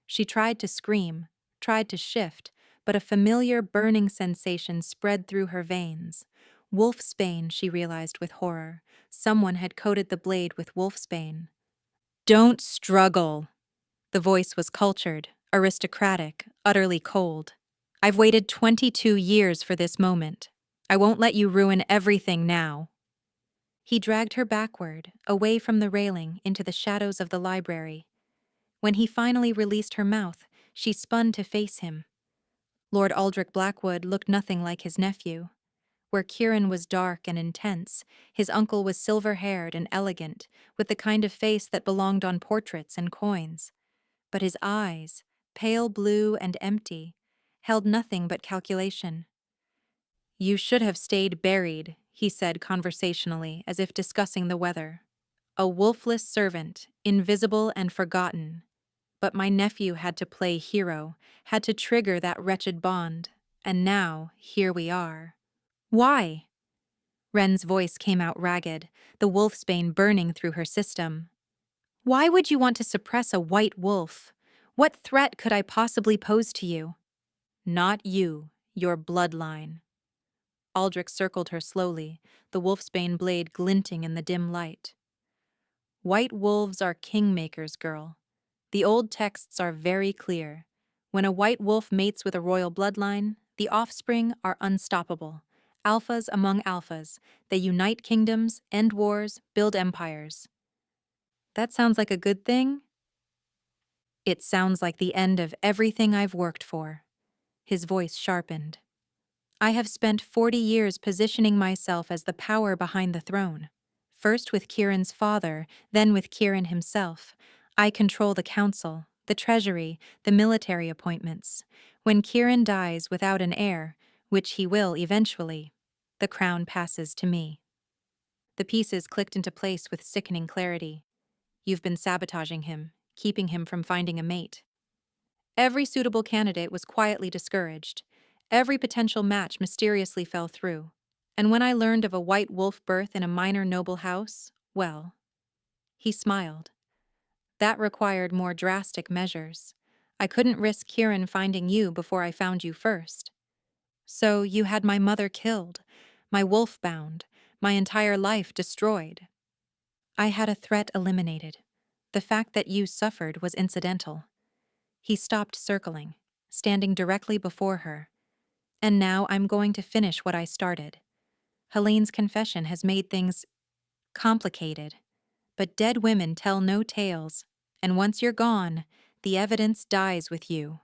She tried to scream, tried to shift, but a familiar burning sensation spread through her veins. Wolfsbane, she realized with horror. Someone had coated the blade with wolfsbane. "Don't struggle." The voice was cultured, aristocratic, utterly cold. "I've waited 22 years for this moment. I won't let you ruin everything now." He dragged her backward, away from the railing, into the shadows of the library. When he finally released her mouth, she spun to face him. Lord Aldrich Blackwood looked nothing like his nephew. Where Kieran was dark and intense, his uncle was silver-haired and elegant, with the kind of face that belonged on portraits and coins. But his eyes, pale blue and empty, held nothing but calculation. "You should have stayed buried," he said conversationally, as if discussing the weather. "A wolfless servant, invisible and forgotten. But my nephew had to play hero, had to trigger that wretched bond, and now here we are." "Why?" Ren's voice came out ragged, the wolfsbane burning through her system. "Why would you want to suppress a white wolf? What threat could I possibly pose to you?" "Not you, your bloodline." Aldrich circled her slowly, the wolfsbane blade glinting in the dim light. "White wolves are kingmakers, girl. The old texts are very clear. When a white wolf mates with a royal bloodline, the offspring are unstoppable, Alphas among alphas. They unite kingdoms, end wars, build empires. That sounds like a good thing? It sounds like the end of everything I've worked for. His voice sharpened. I have spent 40 years positioning myself as the power behind the throne. First with Kieran's father, then with Kieran himself. I control the council, the treasury, the military appointments. When Kieran dies without an heir, which he will eventually, the crown passes to me. The pieces clicked into place with sickening clarity. You've been sabotaging him, keeping him from finding a mate. Every suitable candidate was quietly discouraged. Every potential match mysteriously fell through. And when I learned of a white wolf birth in a minor noble house, well, he smiled. That required more drastic measures. I couldn't risk Kieran finding you before I found you first. So you had my mother killed, my wolf bound, my entire life destroyed. I had a threat eliminated. The fact that you suffered was incidental. He stopped circling, standing directly before her. And now I'm going to finish what I started. Helene's confession has made things complicated, but dead women tell no tales, and once you're gone, the evidence dies with you.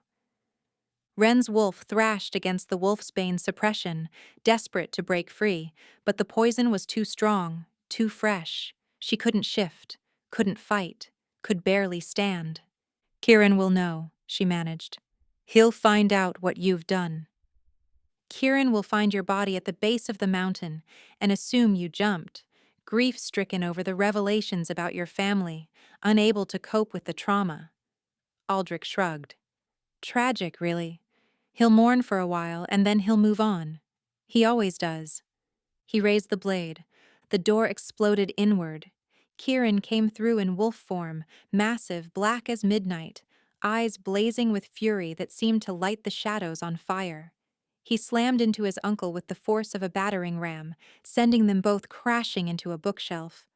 Ren's wolf thrashed against the wolfsbane suppression, desperate to break free, but the poison was too strong, too fresh. She couldn't shift, couldn't fight, could barely stand. Kieran will know, she managed. He'll find out what you've done. Kieran will find your body at the base of the mountain and assume you jumped, grief-stricken over the revelations about your family, unable to cope with the trauma. Aldrich shrugged. Tragic, really. He'll mourn for a while and then he'll move on. He always does. He raised the blade. The door exploded inward. Kieran came through in wolf form, massive, black as midnight, eyes blazing with fury that seemed to light the shadows on fire. He slammed into his uncle with the force of a battering ram, sending them both crashing into a bookshelf.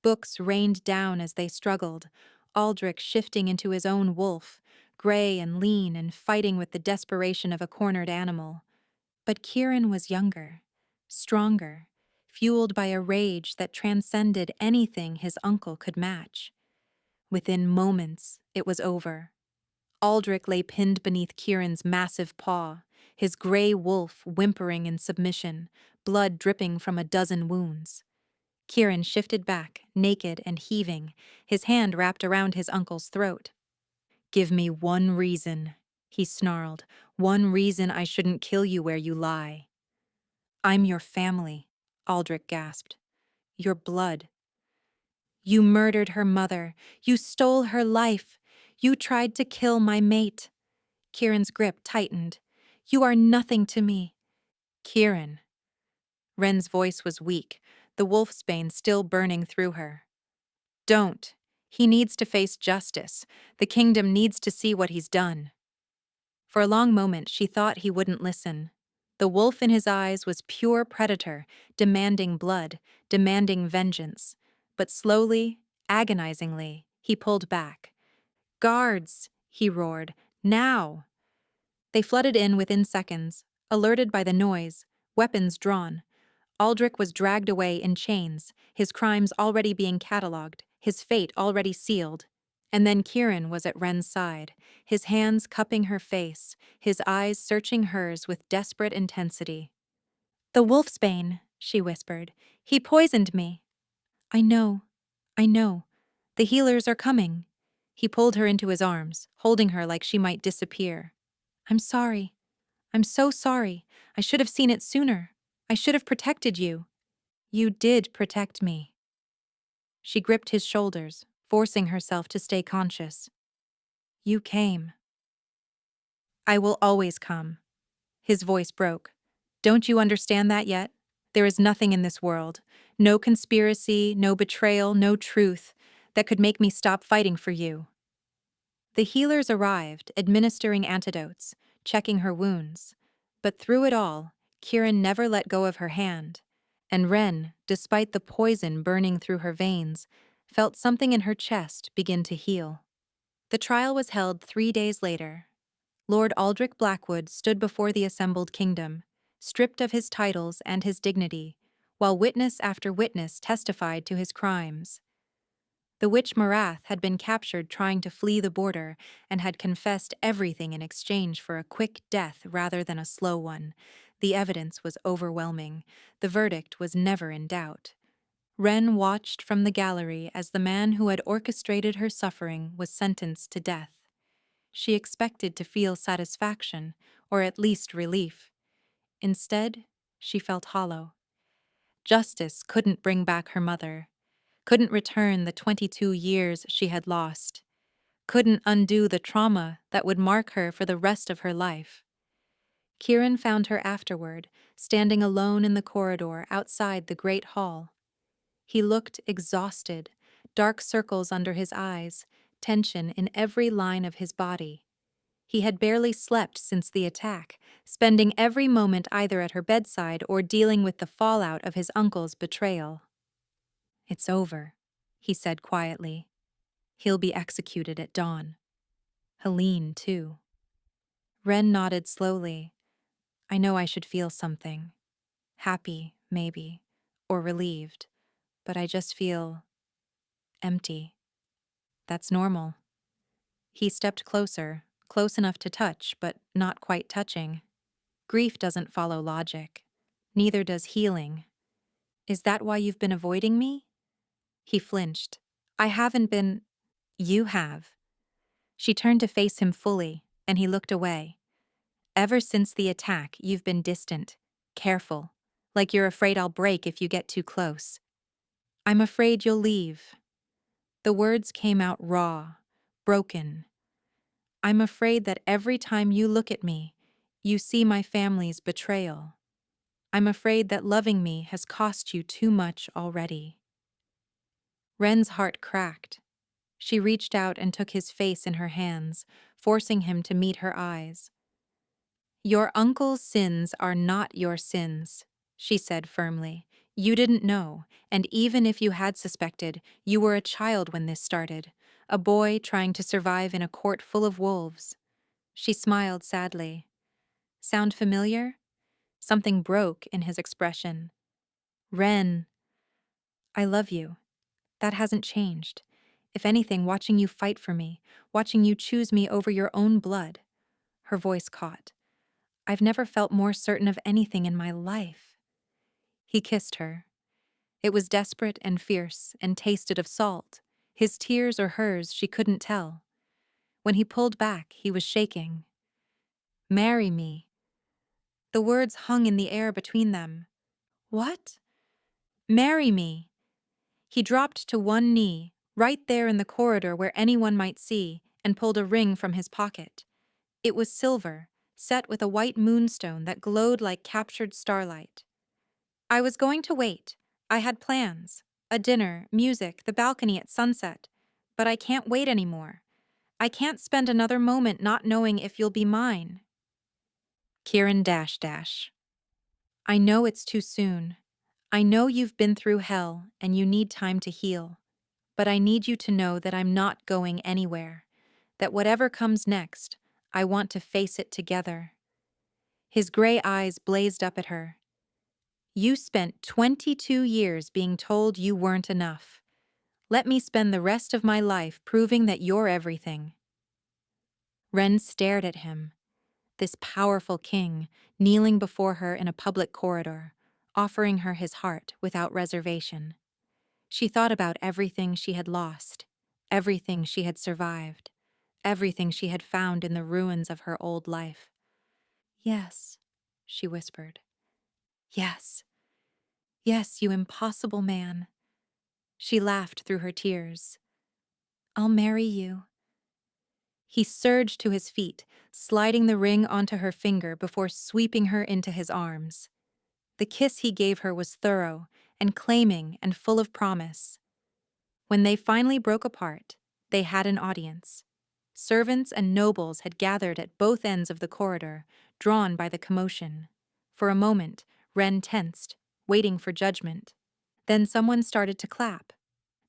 Books rained down as they struggled, Aldrich shifting into his own wolf, gray and lean and fighting with the desperation of a cornered animal. But Kieran was younger, stronger, fueled by a rage that transcended anything his uncle could match. Within moments, it was over. Aldrich lay pinned beneath Kieran's massive paw, his gray wolf whimpering in submission, blood dripping from a dozen wounds. Kieran shifted back, naked and heaving, his hand wrapped around his uncle's throat. Give me one reason, he snarled, one reason I shouldn't kill you where you lie. I'm your family, Aldrich gasped. Your blood. You murdered her mother. You stole her life. You tried to kill my mate. Kieran's grip tightened. You are nothing to me. Kieran. Ren's voice was weak, the wolfsbane still burning through her. Don't. He needs to face justice. The kingdom needs to see what he's done. For a long moment, she thought he wouldn't listen. The wolf in his eyes was pure predator, demanding blood, demanding vengeance. But slowly, agonizingly, he pulled back. Guards, he roared. Now! They flooded in within seconds, alerted by the noise, weapons drawn. Aldrich was dragged away in chains, his crimes already being catalogued, his fate already sealed. And then Kieran was at Ren's side, his hands cupping her face, his eyes searching hers with desperate intensity. The wolfsbane, she whispered. He poisoned me. I know. I know. The healers are coming. He pulled her into his arms, holding her like she might disappear. I'm sorry. I'm so sorry. I should have seen it sooner. I should have protected you. You did protect me. She gripped his shoulders, forcing herself to stay conscious. You came. I will always come. His voice broke. Don't you understand that yet? There is nothing in this world, no conspiracy, no betrayal, no truth, that could make me stop fighting for you. The healers arrived, administering antidotes, checking her wounds. But through it all, Kieran never let go of her hand, and Ren, despite the poison burning through her veins, felt something in her chest begin to heal. The trial was held 3 days later. Lord Aldrich Blackwood stood before the assembled kingdom, stripped of his titles and his dignity, while witness after witness testified to his crimes. The witch Marath had been captured trying to flee the border and had confessed everything in exchange for a quick death rather than a slow one. The evidence was overwhelming. The verdict was never in doubt. Wren watched from the gallery as the man who had orchestrated her suffering was sentenced to death. She expected to feel satisfaction, or at least relief. Instead, she felt hollow. Justice couldn't bring back her mother, couldn't return the 22 years she had lost, couldn't undo the trauma that would mark her for the rest of her life. Kieran found her afterward, standing alone in the corridor outside the great hall. He looked exhausted, dark circles under his eyes, tension in every line of his body. He had barely slept since the attack, spending every moment either at her bedside or dealing with the fallout of his uncle's betrayal. "It's over," he said quietly. "He'll be executed at dawn. Helene, too." Wren nodded slowly. "I know I should feel something. Happy, maybe, or relieved, but I just feel empty. That's normal." He stepped closer, close enough to touch, but not quite touching. Grief doesn't follow logic. Neither does healing. "Is that why you've been avoiding me?" He flinched. "I haven't been—" "You have." She turned to face him fully, and he looked away. "Ever since the attack, you've been distant, careful, like you're afraid I'll break if you get too close. I'm afraid you'll leave." The words came out raw, broken. "I'm afraid that every time you look at me, you see my family's betrayal. I'm afraid that loving me has cost you too much already." Wren's heart cracked. She reached out and took his face in her hands, forcing him to meet her eyes. "Your uncle's sins are not your sins," she said firmly. "You didn't know, and even if you had suspected, you were a child when this started, a boy trying to survive in a court full of wolves." She smiled sadly. "Sound familiar?" Something broke in his expression. "Wren, I love you. That hasn't changed. If anything, watching you fight for me, watching you choose me over your own blood." Her voice caught. "I've never felt more certain of anything in my life." He kissed her. It was desperate and fierce and tasted of salt. His tears or hers, she couldn't tell. When he pulled back, he was shaking. "Marry me." The words hung in the air between them. "What?" "Marry me." He dropped to one knee, right there in the corridor where anyone might see, and pulled a ring from his pocket. It was silver, set with a white moonstone that glowed like captured starlight. "I was going to wait. I had plans. A dinner, music, the balcony at sunset. But I can't wait anymore. I can't spend another moment not knowing if you'll be mine." Kieran dash dash. "I know it's too soon. I know you've been through hell and you need time to heal. But I need you to know that I'm not going anywhere. That whatever comes next, I want to face it together." His gray eyes blazed up at her. "You spent 22 years being told you weren't enough. Let me spend the rest of my life proving that you're everything." Wren stared at him, this powerful king, kneeling before her in a public corridor, offering her his heart without reservation. She thought about everything she had lost, everything she had survived, everything she had found in the ruins of her old life. "Yes," she whispered. "Yes. Yes, you impossible man." She laughed through her tears. "I'll marry you." He surged to his feet, sliding the ring onto her finger before sweeping her into his arms. The kiss he gave her was thorough and claiming and full of promise. When they finally broke apart, they had an audience. Servants and nobles had gathered at both ends of the corridor, drawn by the commotion. For a moment, Wren tensed, waiting for judgment. Then someone started to clap.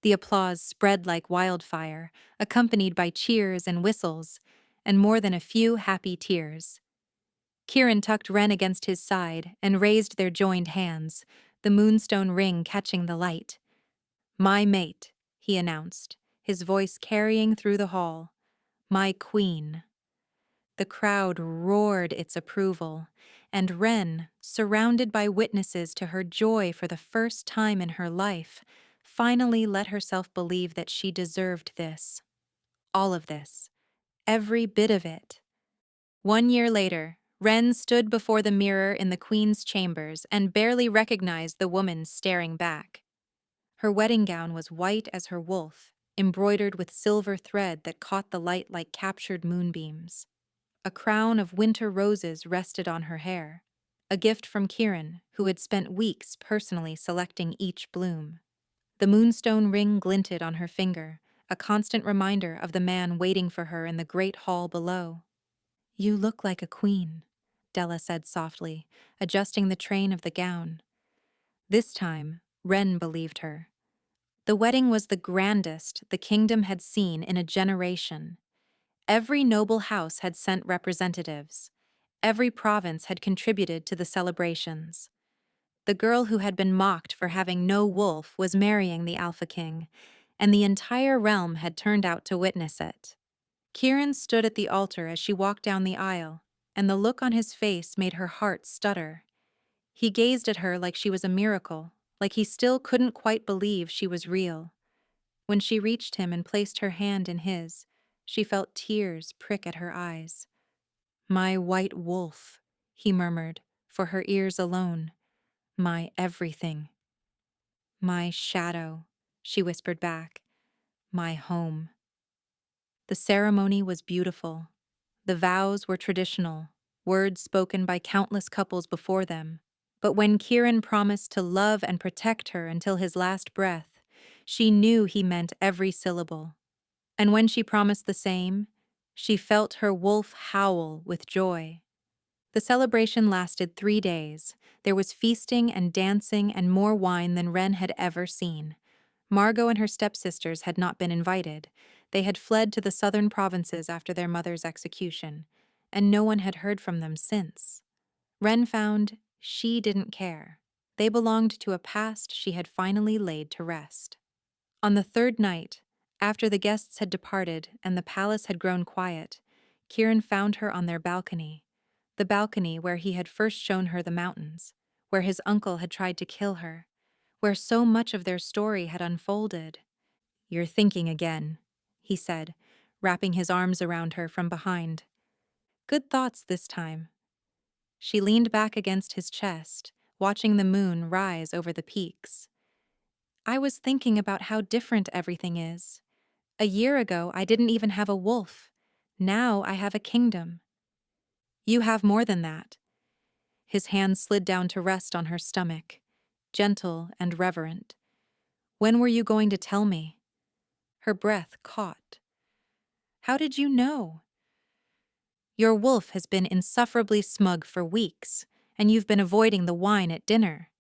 The applause spread like wildfire, accompanied by cheers and whistles, and more than a few happy tears. Kieran tucked Ren against his side and raised their joined hands, the moonstone ring catching the light. "My mate," he announced, his voice carrying through the hall. "My queen." The crowd roared its approval, and Ren, surrounded by witnesses to her joy for the first time in her life, finally let herself believe that she deserved this. All of this. Every bit of it. 1 year later, Ren stood before the mirror in the Queen's chambers and barely recognized the woman staring back. Her wedding gown was white as her wolf, embroidered with silver thread that caught the light like captured moonbeams. A crown of winter roses rested on her hair, a gift from Kieran, who had spent weeks personally selecting each bloom. The moonstone ring glinted on her finger, a constant reminder of the man waiting for her in the great hall below. "You look like a queen," Della said softly, adjusting the train of the gown. This time, Ren believed her. The wedding was the grandest the kingdom had seen in a generation. Every noble house had sent representatives. Every province had contributed to the celebrations. The girl who had been mocked for having no wolf was marrying the Alpha King, and the entire realm had turned out to witness it. Kieran stood at the altar as she walked down the aisle, and the look on his face made her heart stutter. He gazed at her like she was a miracle, like he still couldn't quite believe she was real. When she reached him and placed her hand in his, she felt tears prick at her eyes. "My white wolf," he murmured, for her ears alone. "My everything." "My shadow," she whispered back. "My home." The ceremony was beautiful. The vows were traditional, words spoken by countless couples before them. But when Kieran promised to love and protect her until his last breath, she knew he meant every syllable. And when she promised the same, she felt her wolf howl with joy. The celebration lasted 3 days. There was feasting and dancing and more wine than Ren had ever seen. Margot and her stepsisters had not been invited. They had fled to the southern provinces after their mother's execution, and no one had heard from them since. Ren found she didn't care. They belonged to a past she had finally laid to rest. On the third night, after the guests had departed and the palace had grown quiet, Kieran found her on their balcony, the balcony where he had first shown her the mountains, where his uncle had tried to kill her, where so much of their story had unfolded. "You're thinking again," he said, wrapping his arms around her from behind. "Good thoughts this time." She leaned back against his chest, watching the moon rise over the peaks. "I was thinking about how different everything is. A year ago, I didn't even have a wolf. Now I have a kingdom." "You have more than that." His hand slid down to rest on her stomach, gentle and reverent. "When were you going to tell me?" Her breath caught. "How did you know?" "Your wolf has been insufferably smug for weeks, and you've been avoiding the wine at dinner."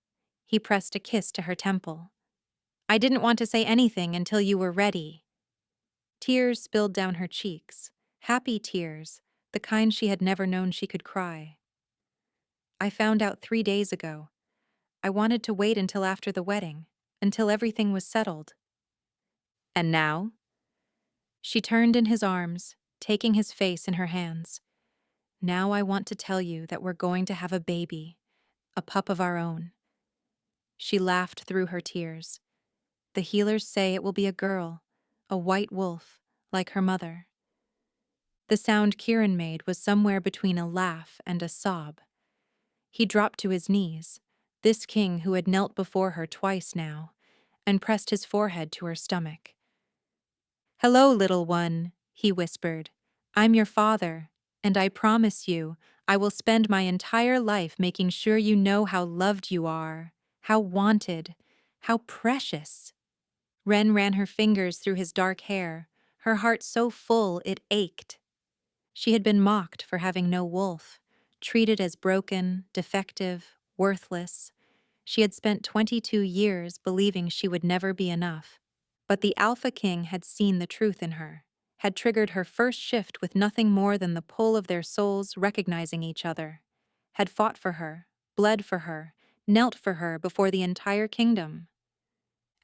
He pressed a kiss to her temple. "I didn't want to say anything until you were ready." Tears spilled down her cheeks, happy tears, the kind she had never known she could cry. "I found out 3 days ago. I wanted to wait until after the wedding, until everything was settled." "And now?" She turned in his arms, taking his face in her hands. "Now I want to tell you that we're going to have a baby, a pup of our own." She laughed through her tears. "The healers say it will be a girl, a white wolf, like her mother." The sound Kieran made was somewhere between a laugh and a sob. He dropped to his knees, this king who had knelt before her twice now, and pressed his forehead to her stomach. "Hello, little one," he whispered. "I'm your father, and I promise you, I will spend my entire life making sure you know how loved you are, how wanted, how precious." Ren ran her fingers through his dark hair, her heart so full it ached. She had been mocked for having no wolf, treated as broken, defective, worthless. She had spent 22 years believing she would never be enough. But the Alpha King had seen the truth in her, had triggered her first shift with nothing more than the pull of their souls recognizing each other. had fought for her, bled for her, knelt for her before the entire kingdom.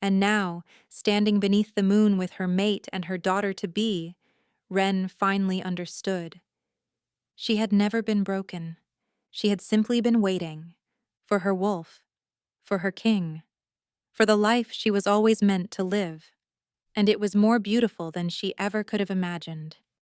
And now, standing beneath the moon with her mate and her daughter-to-be, Wren finally understood. She had never been broken. She had simply been waiting for her wolf, for her king, for the life she was always meant to live. And it was more beautiful than she ever could have imagined.